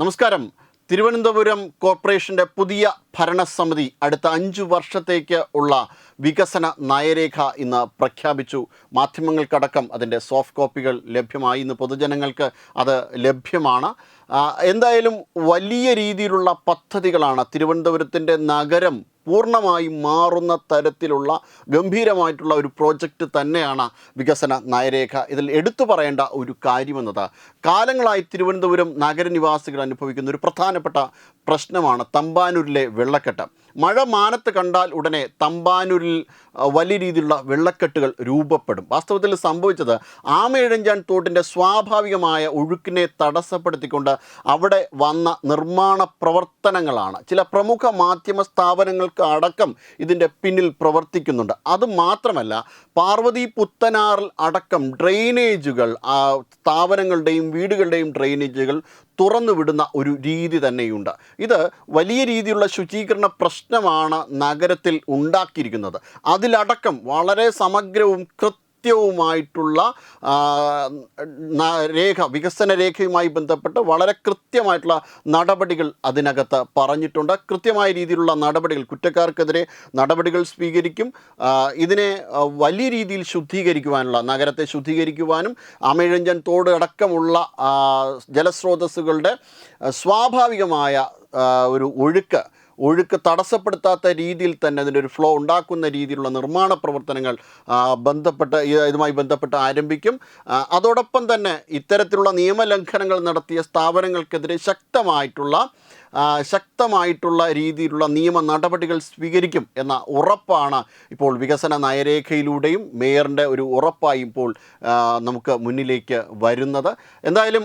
നമസ്കാരം. തിരുവനന്തപുരം കോർപ്പറേഷൻ്റെ പുതിയ ഭരണസമിതി അടുത്ത 5 വർഷത്തേക്ക് ഉള്ള വികസന നയരേഖ ഇന്ന് പ്രഖ്യാപിച്ചു. മാധ്യമങ്ങൾക്കടക്കം അതിൻ്റെ സോഫ്റ്റ് കോപ്പികൾ ലഭ്യമായി. ഇന്ന് പൊതുജനങ്ങൾക്ക് അത് ലഭ്യമാണ്. എന്തായാലും വലിയ രീതിയിലുള്ള പദ്ധതികളാണ്. തിരുവനന്തപുരത്തിൻ്റെ നഗരം പൂർണ്ണമായും മാറുന്ന തരത്തിലുള്ള ഗംഭീരമായിട്ടുള്ള ഒരു പ്രോജക്റ്റ് തന്നെയാണ് വികസന നയരേഖ. ഇതിൽ എടുത്തു പറയേണ്ട ഒരു കാര്യമെന്നത് കാലങ്ങളായി തിരുവനന്തപുരം നഗരനിവാസികൾ അനുഭവിക്കുന്ന ഒരു പ്രധാനപ്പെട്ട പ്രശ്നമാണ് തമ്പാനൂരിലെ വെള്ളക്കെട്ട്. മഴ മാനത്ത് കണ്ടാൽ ഉടനെ തമ്പാനൂരിൽ വലിയ രീതിയിലുള്ള വെള്ളക്കെട്ടുകൾ രൂപപ്പെടും. വാസ്തവത്തിൽ സംഭവിച്ചത് ആമയിഴഞ്ചാൻ തോട്ടിൻ്റെ സ്വാഭാവികമായ ഒഴുക്കിനെ തടസ്സപ്പെടുത്തിക്കൊണ്ട് അവിടെ വന്ന നിർമ്മാണ പ്രവർത്തനങ്ങളാണ്. ചില പ്രമുഖ മാധ്യമ സ്ഥാപനങ്ങൾക്ക് അടക്കം ഇതിൻ്റെ പിന്നിൽ പ്രവർത്തിക്കുന്നുണ്ട്. അതുമാത്രമല്ല, പാർവതി പുത്തനാറിൽ അടക്കം ഡ്രെയിനേജുകൾ, സ്ഥാപനങ്ങളുടെയും വീടുകളുടെയും ഡ്രെയിനേജുകൾ തുറന്നു വിടുന്ന ഒരു രീതി തന്നെയുണ്ട്. ഇത് വലിയ രീതിയിലുള്ള ശുചീകരണ പ്രശ്നമാണ് നഗരത്തിൽ ഉണ്ടാക്കിയിരിക്കുന്നത്. അതിലടക്കം വളരെ സമഗ്രവും കൃത്യവുമായിട്ടുള്ള രേഖ, വികസന രേഖയുമായി ബന്ധപ്പെട്ട് വളരെ കൃത്യമായിട്ടുള്ള നടപടികൾ അതിനകത്ത് പറഞ്ഞിട്ടുണ്ട്. കൃത്യമായ രീതിയിലുള്ള നടപടികൾ, കുറ്റക്കാർക്കെതിരെ നടപടികൾ സ്വീകരിക്കും. ഇതിനെ വലിയ രീതിയിൽ ശുദ്ധീകരിക്കുവാനുള്ള, നഗരത്തെ ശുദ്ധീകരിക്കുവാനും ആമയിഴഞ്ചൻ തോട് അടക്കമുള്ള ജലസ്രോതസ്സുകളുടെ സ്വാഭാവികമായ ഒരു ഒഴുക്ക് തടസ്സപ്പെടുത്താത്ത രീതിയിൽ തന്നെ അതിൻ്റെ ഒരു ഫ്ലോ ഉണ്ടാക്കുന്ന രീതിയിലുള്ള നിർമ്മാണ പ്രവർത്തനങ്ങൾ ഇതുമായി ബന്ധപ്പെട്ട് ആരംഭിക്കും. അതോടൊപ്പം തന്നെ ഇത്തരത്തിലുള്ള നിയമലംഘനങ്ങൾ നടത്തിയ സ്ഥാപനങ്ങൾക്കെതിരെ ശക്തമായിട്ടുള്ള രീതിയിലുള്ള നിയമ നടപടികൾ സ്വീകരിക്കും എന്ന ഉറപ്പാണ് ഇപ്പോൾ വികസന നയരേഖയിലൂടെയും മേയറിൻ്റെ ഒരു ഉറപ്പായി ഇപ്പോൾ നമുക്ക് മുന്നിലേക്ക് വരുന്നത്. എന്തായാലും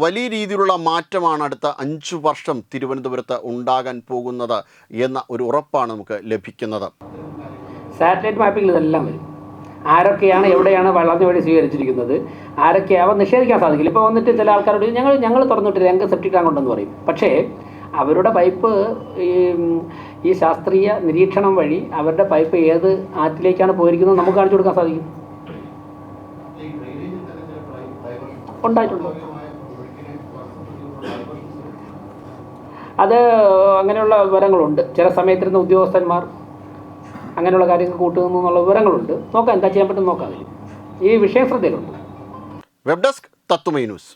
വലിയ രീതിയിലുള്ള മാറ്റമാണ് അടുത്ത 5 വർഷം തിരുവനന്തപുരത്ത് ഉണ്ടാകാൻ പോകുന്നത് എന്ന ഒരു ഉറപ്പാണ് നമുക്ക് ലഭിക്കുന്നത്. സാറ്റലൈറ്റ് മാപ്പിംഗിൽ ഇതെല്ലാം വരും. ആരൊക്കെയാണ് എവിടെയാണ് വെള്ളത്തിന് വേണ്ടി സ്വീകരിച്ചിരിക്കുന്നത്, ആരൊക്കെയാവാൻ നിഷേധിക്കാൻ സാധിക്കില്ല. ഇപ്പോൾ വന്നിട്ട് ചില ആൾക്കാരോട് ഞങ്ങൾ തുറന്നിട്ട് ഞങ്ങൾക്ക് സെപ്റ്റിക് ടാങ്ക് ഉണ്ടെന്ന് പറയും. പക്ഷേ അവരുടെ പൈപ്പ് ഈ ശാസ്ത്രീയ നിരീക്ഷണം വഴി അവരുടെ പൈപ്പ് ഏത് ആറ്റിലേക്കാണ് പോയിരിക്കുന്നത് നമുക്ക് കാണിച്ചു കൊടുക്കാൻ സാധിക്കും. ഉണ്ടായിട്ടുണ്ടോ? അത് അങ്ങനെയുള്ള വിവരങ്ങളുണ്ട്. ചില സമയത്തിരുന്ന ഉദ്യോഗസ്ഥന്മാർ അങ്ങനെയുള്ള കാര്യങ്ങൾ കൂട്ടുന്നു എന്നുള്ള വിവരങ്ങളുണ്ട്. നോക്കാം, എന്താ ചെയ്യാൻ പറ്റും നോക്കാം. ഈ വിഷയം ശ്രദ്ധയിലുണ്ട്. Web desk Tatwamayi news.